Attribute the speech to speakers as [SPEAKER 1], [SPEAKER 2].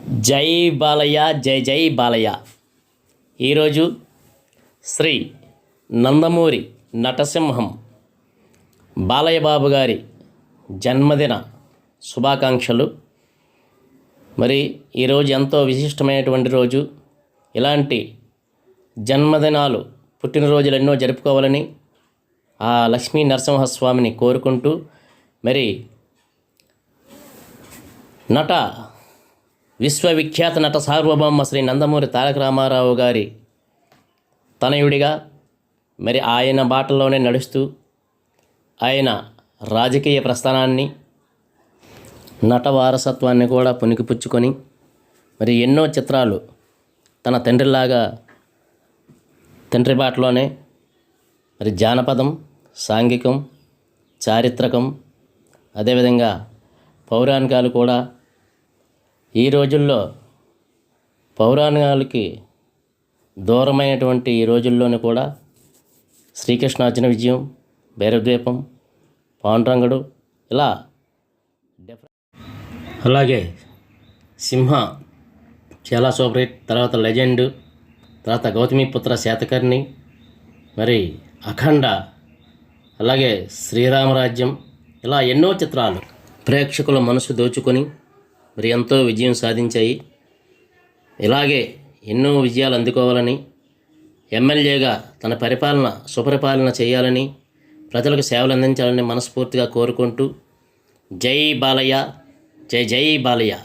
[SPEAKER 1] జై బాలయ్య, జై జై బాలయ్య. ఈరోజు శ్రీ నందమూరి నటసింహం బాలయ్య బాబు గారి జన్మదిన శుభాకాంక్షలు. మరి ఈరోజు ఎంతో విశిష్టమైనటువంటి రోజు. ఇలాంటి జన్మదినాలు, పుట్టినరోజులు ఎన్నో జరుపుకోవాలని ఆ లక్ష్మీ నరసింహస్వామిని కోరుకుంటూ, మరి నట విశ్వవిఖ్యాత నట సార్వభౌమ శ్రీ నందమూరి తారక రామారావు గారి తనయుడిగా, మరి ఆయన బాటలోనే నడుస్తూ ఆయన రాజకీయ ప్రస్థానాన్ని, నట వారసత్వాన్ని కూడా పుణికిపుచ్చుకొని మరి ఎన్నో చిత్రాలు తన తండ్రిలాగా తండ్రి బాటలోనే మరి జానపదం, సాంఘికం, చారిత్రకం, అదేవిధంగా పౌరాణికాలు కూడా. ఈ రోజుల్లో పౌరాణికాలకి దూరమైనటువంటి ఈ రోజుల్లోనూ కూడా శ్రీకృష్ణార్జున విజయం, భైరవద్వీపం, పాండురంగడు, ఇలా అలాగే సింహ చాలా సూపర్ హిట్, తర్వాత లెజెండ్, తర్వాత గౌతమిపుత్ర శాతకర్ణి, మరి అఖండ, అలాగే శ్రీరామరాజ్యం, ఇలా ఎన్నో చిత్రాలు ప్రేక్షకుల మనసు దోచుకొని మరి ఎంతో విజయం సాధించాయి. ఇలాగే ఎన్నో విజయాలు అందుకోవాలని, ఎమ్మెల్యేగా తన పరిపాలన సుపరిపాలన చేయాలని, ప్రజలకు సేవలు అందించాలని మనస్ఫూర్తిగా కోరుకుంటూ, జై బాలయ్య, జై జై బాలయ్య.